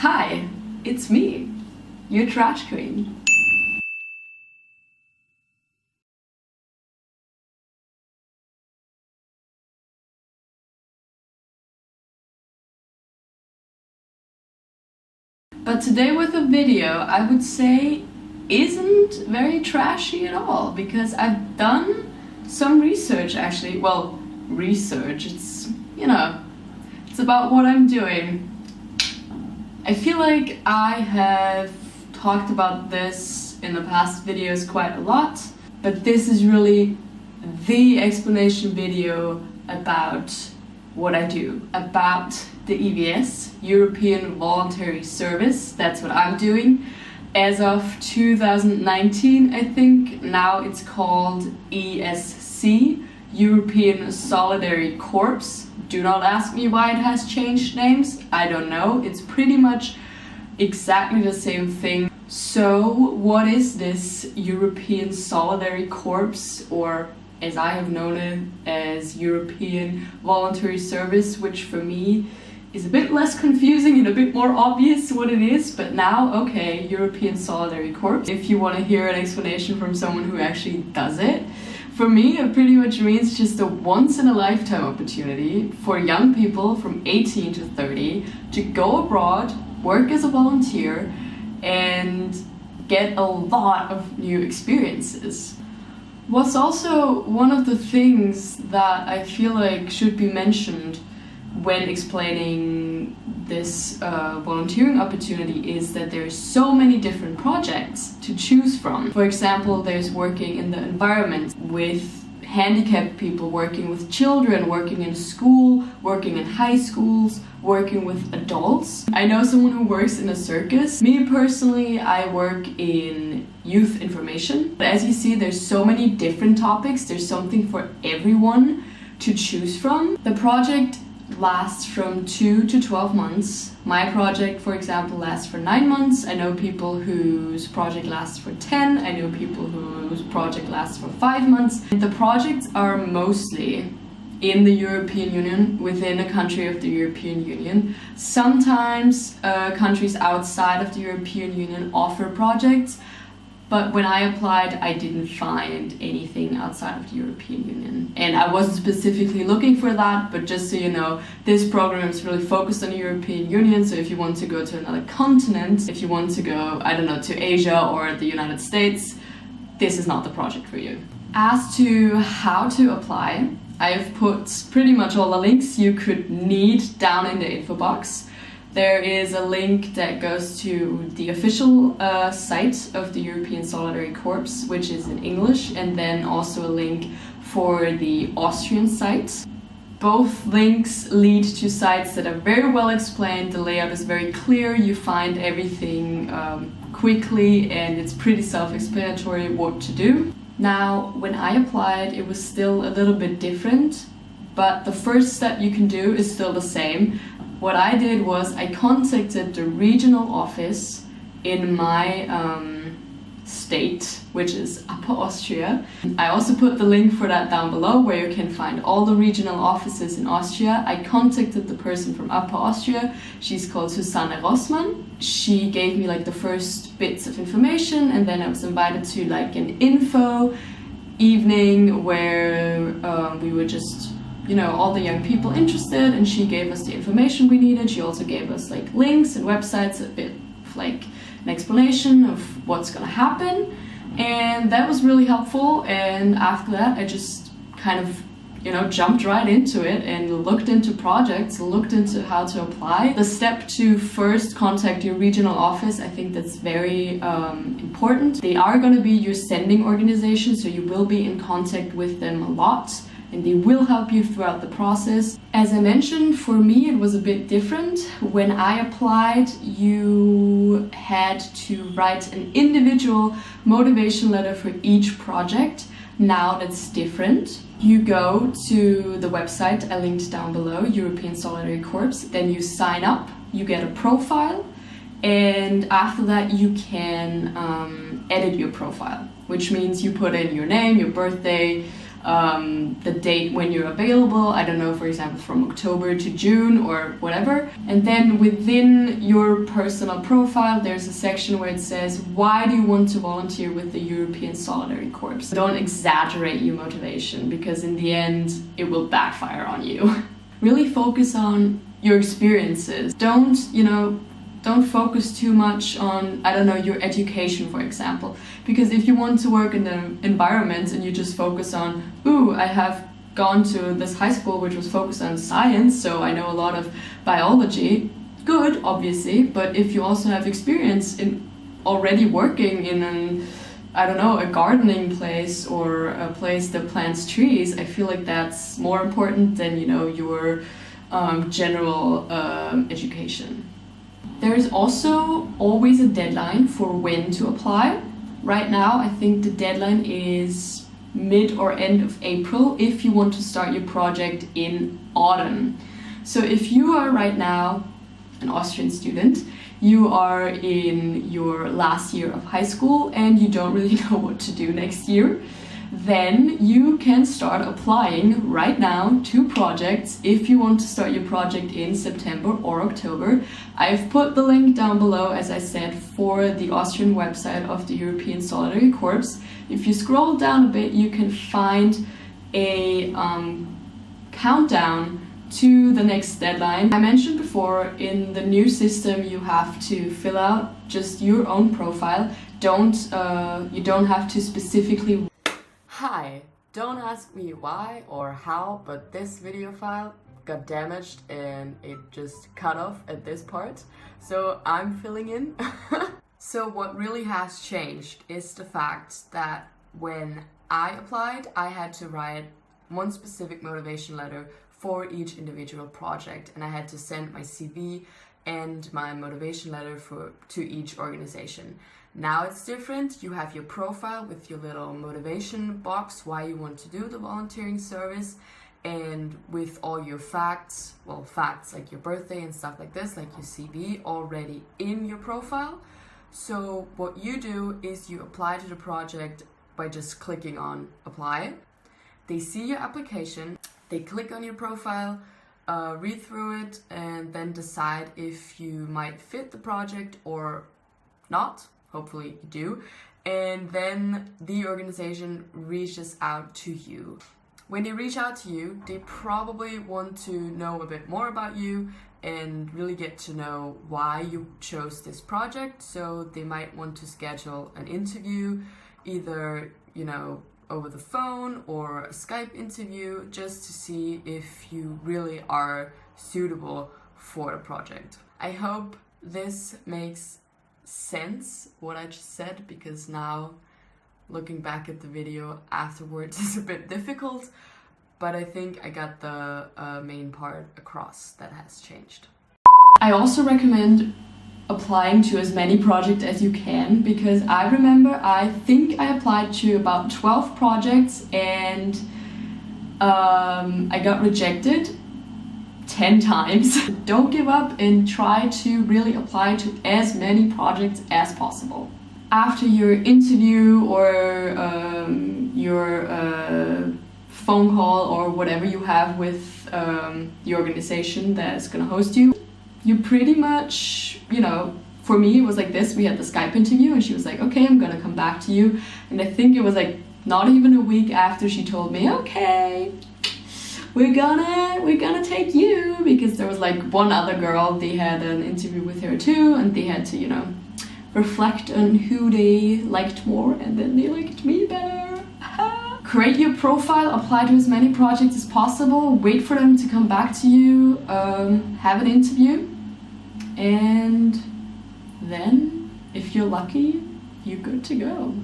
Hi, it's me, your trash queen. But today with a video, I would say isn't very trashy at all, because I've done some research actually. Well, research, it's about what I'm doing. I feel like I have talked about this in the past videos quite a lot, but this is really the explanation video about what I do, about the EVS, European Voluntary Service. That's what I'm doing. As of 2019, I think, now it's called ESC, European Solidarity Corps. Do not ask me why it has changed names, I don't know. It's pretty much exactly the same thing. So what is this European Solidarity Corps, or as I have known it as European Voluntary Service, which for me is a bit less confusing and a bit more obvious what it is, but now, okay, European Solidarity Corps. If you want to hear an explanation from someone who actually does it, for me it pretty much means just a once-in-a-lifetime opportunity for young people from 18 to 30 to go abroad, work as a volunteer, and get a lot of new experiences. What's also one of the things that I feel like should be mentioned when explaining this volunteering opportunity is that there's so many different projects to choose from. For example, there's working in the environment with handicapped people, working with children, working in school, working in high schools, working with adults. I know someone who works in a circus. Me personally, I work in youth information. But as you see, there's so many different topics. There's something for everyone to choose from. The project lasts from 2 to 12 months. My project, for example, lasts for 9 months. I know people whose project lasts for 10. I know people whose project lasts for 5 months. The projects are mostly in the European Union, within a country of the European Union. Sometimes countries outside of the European Union offer projects, but when I applied, I didn't find anything outside of the European Union. And I wasn't specifically looking for that, but just so you know, this program is really focused on the European Union. So if you want to go to another continent, if you want to go, I don't know, to Asia or the United States, this is not the project for you. As to how to apply, I have put pretty much all the links you could need down in the info box. There is a link that goes to the official site of the European Solidarity Corps, which is in English, and then also a link for the Austrian site. Both links lead to sites that are very well explained. The layout is very clear, you find everything quickly, and it's pretty self-explanatory what to do. Now, when I applied, it was still a little bit different, but the first step you can do is still the same. What I did was I contacted the regional office in my state, which is Upper Austria. I also put the link for that down below, where you can find all the regional offices in Austria. I contacted the person from Upper Austria. She's called Susanne Rosmann. She gave me like the first bits of information, and then I was invited to like an info evening where we were just, all the young people interested, and she gave us the information we needed. She also gave us like links and websites, a bit of like an explanation of what's gonna happen, and that was really helpful. And after that, I just kind of jumped right into it and looked into projects, looked into how to apply. The step to first contact your regional office, I think that's very important. They are going to be your sending organization, so you will be in contact with them a lot, and they will help you throughout the process. As I mentioned, for me it was a bit different. When I applied, you had to write an individual motivation letter for each project. Now that's different. You go to the website I linked down below, European Solidarity Corps, then you sign up, you get a profile, and after that you can edit your profile, which means you put in your name, your birthday, the date when you're available, I don't know, for example, from October to June or whatever. And then within your personal profile, there's a section where it says, why do you want to volunteer with the European Solidarity Corps? Don't exaggerate your motivation, because in the end, it will backfire on you. Really focus on your experiences. Don't focus too much on, I don't know, your education, for example. Because if you want to work in the environment and you just focus on, ooh, I have gone to this high school which was focused on science, so I know a lot of biology, good, obviously, but if you also have experience in already working in an, I don't know, a gardening place or a place that plants trees, I feel like that's more important than, your general education. There is also always a deadline for when to apply. Right now, I think the deadline is mid or end of April if you want to start your project in autumn. So if you are right now an Austrian student, you are in your last year of high school and you don't really know what to do next year, then you can start applying right now to projects if you want to start your project in September or October. I've put the link down below, as I said, for the Austrian website of the European Solidarity Corps. If you scroll down a bit, you can find a countdown to the next deadline. I mentioned before, in the new system you have to fill out just your own profile. You don't have to specifically. Hi, don't ask me why or how, but this video file got damaged and it just cut off at this part, so I'm filling in. So what really has changed is the fact that when I applied, I had to write one specific motivation letter for each individual project, and I had to send my CV and my motivation letter to each organization. Now it's different. You have your profile with your little motivation box, why you want to do the volunteering service, and with all your facts like your birthday and stuff like this, like your CV, already in your profile. So what you do is you apply to the project by just clicking on apply. They see your application, they click on your profile, read through it, and then decide if you might fit the project or not. Hopefully you do. And then the organization reaches out to you. When they reach out to you, they probably want to know a bit more about you and really get to know why you chose this project. So they might want to schedule an interview, either, over the phone or a Skype interview, just to see if you really are suitable for the project. I hope this makes sense, what I just said, because now looking back at the video afterwards is a bit difficult, but I think I got the main part across that has changed. I also recommend applying to as many projects as you can, because I remember I think I applied to about 12 projects and I got rejected 10 times. Don't give up and try to really apply to as many projects as possible. After your interview or your phone call or whatever you have with the organization that's gonna host you, you pretty much, for me it was like this. We had the Skype interview and she was like, okay, I'm gonna come back to you. And I think it was like not even a week after she told me, okay, we're gonna take you, because there was like one other girl, they had an interview with her too, and they had to, reflect on who they liked more, and then they liked me better. Create your profile, apply to as many projects as possible, wait for them to come back to you, have an interview, and then if you're lucky, you're good to go.